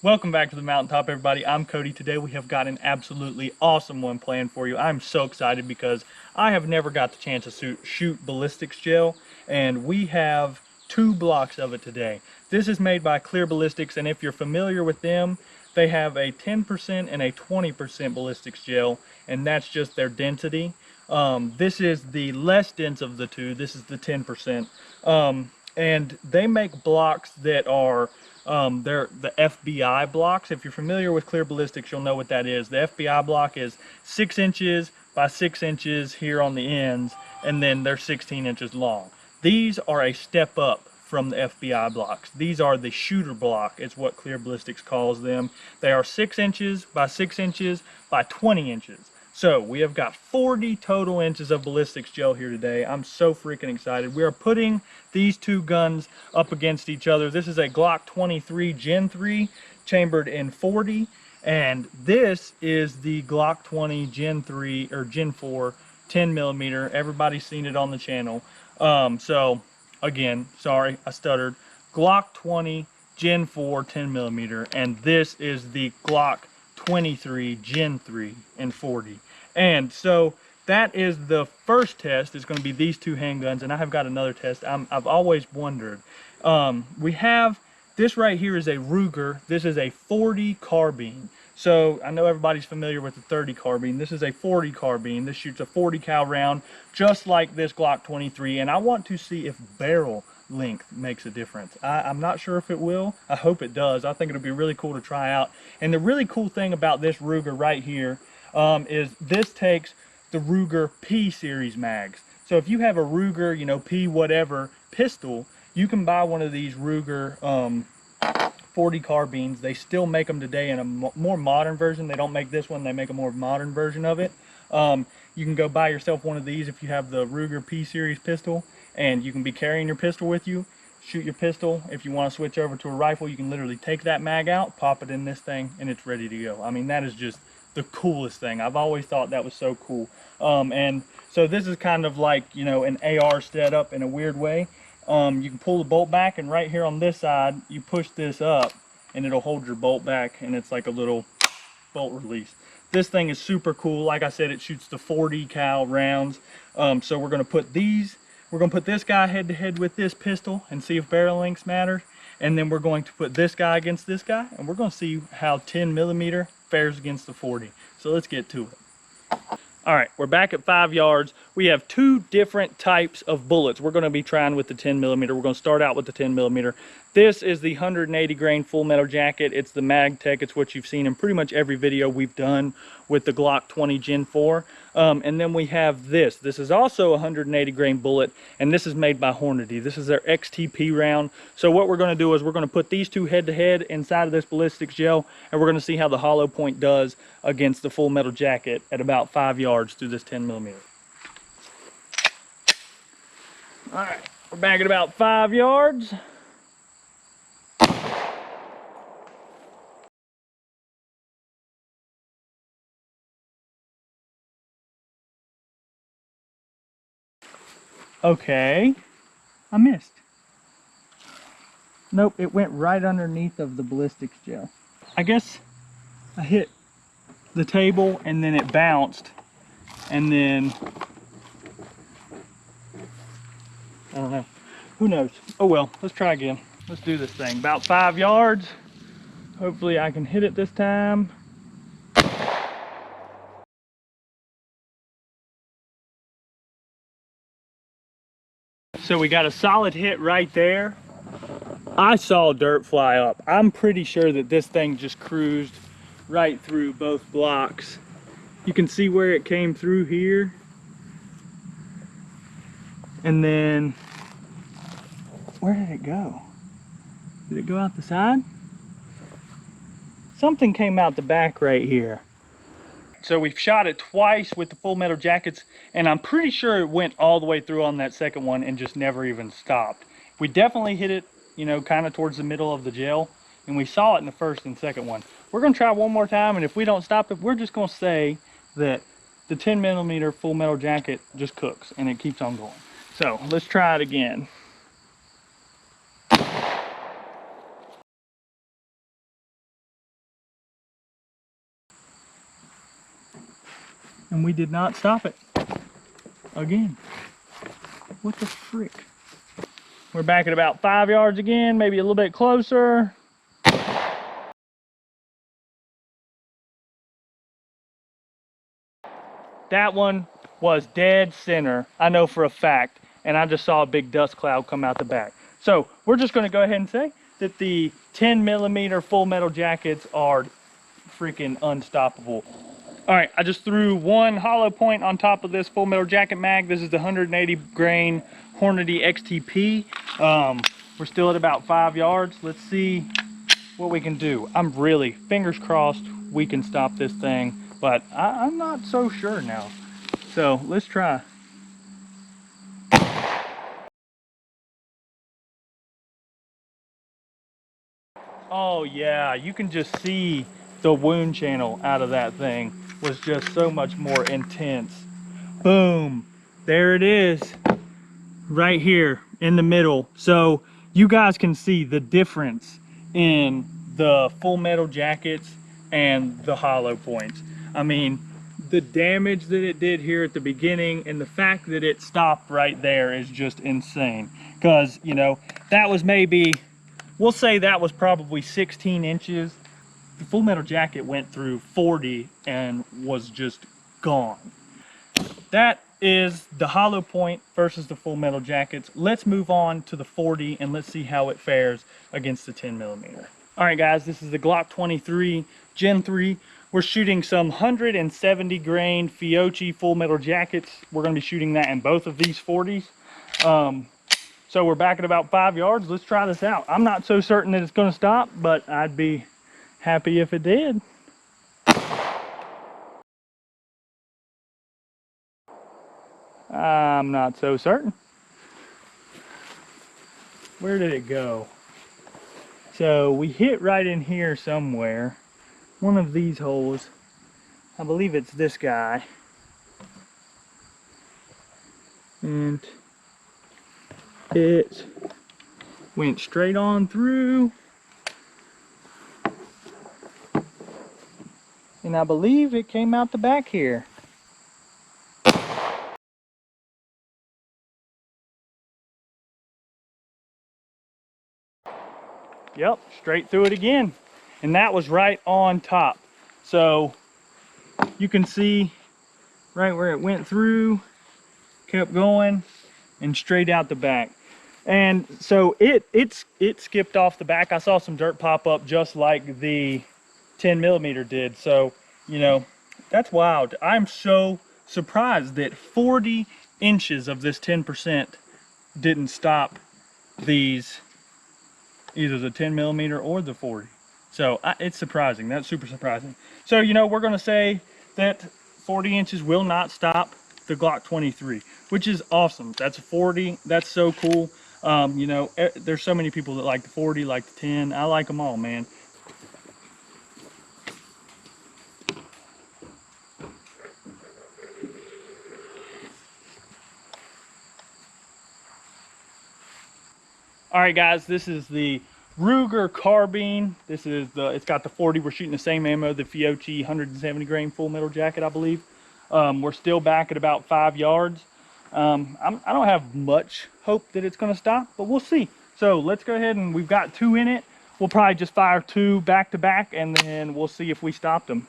Welcome back to the mountaintop, everybody. I'm Cody. Today we have got an absolutely awesome one planned for you. I'm so excited because I have never got the chance to shoot ballistics gel, and we have 2 blocks of it today. This is made by Clear Ballistics, and if you're familiar with them, they have a 10% and a 20% ballistics gel, and that's just their density. This is the less dense of the two. This is the 10%. And they make blocks that are they're the FBI blocks. If you're familiar with Clear Ballistics, you'll know what that is. The FBI block is 6 inches by 6 inches here on the ends, and then they're 16 inches long. These are a step up from the FBI blocks. These are the shooter block, is what Clear Ballistics calls them. They are 6 inches by 6 inches by 20 inches. So we have got 40 total inches of ballistics gel here today. I'm so freaking excited. We are putting these 2 guns up against each other. This is a Glock 23 Gen 3 chambered in 40, and this is the Glock 20 Gen 3 or Gen 4 10 millimeter. Everybody's seen it on the channel. So again, sorry, I stuttered. Glock 20 Gen 4 10 millimeter, and this is the Glock 23 Gen 3 and 40. And so that is the first test. Is going to be these 2 handguns, and I have got another test. I've always wondered. We have this right here is a Ruger. This is a 40 carbine. So I know everybody's familiar with the 30 carbine. This is a 40 carbine. This shoots a 40 cal round, just like this Glock 23. And I want to see if barrel length makes a difference. I'm not sure if it will. I hope it does. I think it'll be really cool to try out. And the really cool thing about this Ruger right here is this takes the Ruger P series mags. So if you have a Ruger, you know, P whatever pistol, you can buy one of these Ruger 40 carbines. They still make them today in a more modern version. They don't make this one. They make a more modern version of it. You can go buy yourself one of these if you have the Ruger P series pistol, and you can be carrying your pistol with you, shoot your pistol. If you want to switch over to a rifle, you can literally take that mag out, pop it in this thing, and it's ready to go. I mean, that is just the coolest thing. I've always thought that was so cool. And so this is kind of like, you know, an AR setup in a weird way. You can pull the bolt back, and right here on this side, you push this up, and it'll hold your bolt back, and it's like a little bolt release. This thing is super cool. Like I said, it shoots the 40 cal rounds. So we're going to put this guy head to head with this pistol and see if barrel lengths matter. And then we're going to put this guy against this guy, and we're going to see how 10 millimeter fares against the 40. So let's get to it. All right, we're back at 5 yards. We have 2 different types of bullets. We're going to be trying with the 10 millimeter. We're going to start out with the 10 millimeter. This is the 180 grain full metal jacket. It's the Magtec. It's what you've seen in pretty much every video we've done with the Glock 20 Gen 4. And then we have this. This is also a 180 grain bullet, and this is made by Hornady. This is their XTP round. So what we're going to do is we're going to put these 2 head to head inside of this ballistics gel, and we're going to see how the hollow point does against the full metal jacket at about 5 yards through this 10 millimeter. All right, we're back at about 5 yards. Okay, I missed. Nope, it went right underneath of the ballistics gel. I guess I hit the table and then it bounced, and then I don't know. Who knows? Oh well, let's try again. Let's do this thing. About 5 yards. Hopefully I can hit it this time. So we got a solid hit right there. I saw dirt fly up. I'm pretty sure that this thing just cruised right through both blocks. You can see where it came through here. And then, where did it go? Did it go out the side? Something came out the back right here. So we've shot it twice with the full metal jackets, and I'm pretty sure it went all the way through on that second one and just never even stopped. We definitely hit it, you know, kind of towards the middle of the gel, and we saw it in the first and second one. We're going to try one more time, and if we don't stop it, we're just going to say that the 10 millimeter full metal jacket just cooks and it keeps on going. So let's try it again. And we did not stop it. Again. What the frick? We're back at about 5 yards again, maybe a little bit closer. That one was dead center, I know for a fact, and I just saw a big dust cloud come out the back. So we're just going to go ahead and say that the 10mm full metal jackets are freaking unstoppable. All right, I just threw one hollow point on top of this full metal jacket mag. This is the 180 grain Hornady XTP. We're still at about 5 yards. Let's see what we can do. I'm really, fingers crossed, we can stop this thing, but I'm not so sure now. So let's try. Oh yeah, you can just see the wound channel out of that thing was just so much more intense. Boom, there it is, right here in the middle. So you guys can see the difference in the full metal jackets and the hollow points. I mean, the damage that it did here at the beginning and the fact that it stopped right there is just insane. Because, you know, that was maybe, we'll say that was probably 16 inches. The full metal jacket went through 40 and was just gone. That is the hollow point versus the full metal jackets. Let's move on to the 40 and let's see how it fares against the 10mm. All right guys, this is the Glock 23 Gen 3. We're shooting some 170 grain Fiocchi full metal jackets. We're going to be shooting that in both of these 40s. So we're back at about 5 yards. Let's try this out. I'm not so certain that it's going to stop, but I'd be happy if it did. I'm not so certain. Where did it go? So we hit right in here somewhere. One of these holes. I believe it's this guy. And it went straight on through. And I believe it came out the back here. Yep, straight through it again. And that was right on top. So you can see right where it went through, kept going, and straight out the back. And so it skipped off the back. I saw some dirt pop up just like the 10mm did. So, you know, that's wild. I'm so surprised that 40 inches of this 10% didn't stop these, either the 10mm or the 40. So it's surprising. That's super surprising. So, you know, we're going to say that 40 inches will not stop the Glock 23, which is awesome. That's a 40. That's so cool. You know, there's so many people that like the 40, like the 10. I like them all, man. All right, guys, this is the Ruger carbine. This is it's got the 40. We're shooting the same ammo, the Fiocchi 170 grain full metal jacket, I believe. We're still back at about 5 yards. I don't have much hope that it's going to stop, but we'll see. So let's go ahead, and we've got 2 in it. We'll probably just fire 2 back to back, and then we'll see if we stopped them.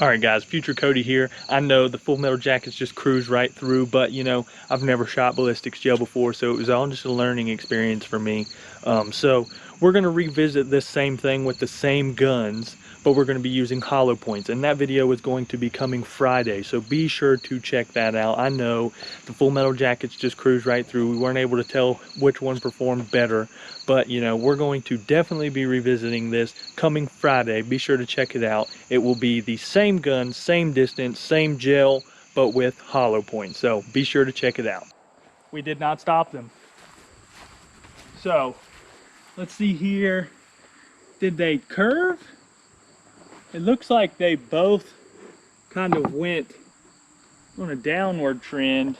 All right, guys, Future Cody here. I know the full metal jackets just cruise right through, but you know, I've never shot ballistics gel before, so it was all just a learning experience for me. So we're going to revisit this same thing with the same guns, but we're going to be using hollow points, and that video is going to be coming Friday, so be sure to check that out. I know the full metal jackets just cruise right through. We weren't able to tell which one performed better, but you know, we're going to definitely be revisiting this coming Friday. Be sure to check it out. It will be the same gun, same distance, same gel, but with hollow points, so be sure to check it out. We did not stop them. So let's see here. Did they curve? It looks like they both kind of went on a downward trend.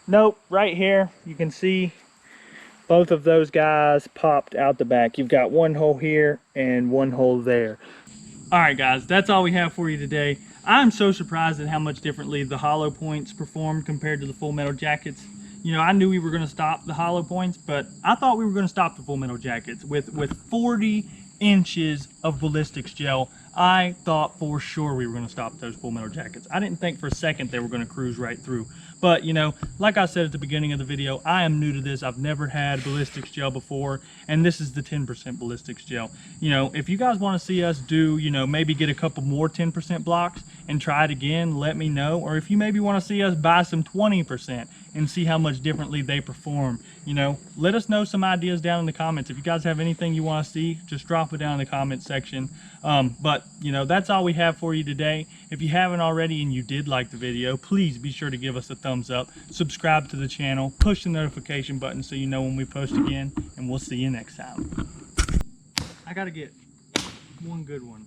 Nope, right here you can see both of those guys popped out the back. You've got one hole here and one hole there. All right, guys, that's all we have for you today. I'm so surprised at how much differently the hollow points performed compared to the full metal jackets. You know, I knew we were going to stop the hollow points, but I thought we were going to stop the full metal jackets. With 40 inches of ballistics gel, I thought for sure we were going to stop those full metal jackets. I didn't think for a second they were going to cruise right through. But, you know, like I said at the beginning of the video, I am new to this. I've never had ballistics gel before, and this is the 10% ballistics gel. You know, if you guys want to see us do, you know, maybe get a couple more 10% blocks and try it again, let me know. Or if you maybe want to see us buy some 20% and see how much differently they perform, you know, let us know some ideas down in the comments. If you guys have anything you want to see, just drop it down in the comment section. But, you know, that's all we have for you today. If you haven't already and you did like the video, please be sure to give us a thumbs up, subscribe to the channel, push the notification button so you know when we post again, and we'll see you next time. I gotta get one good one.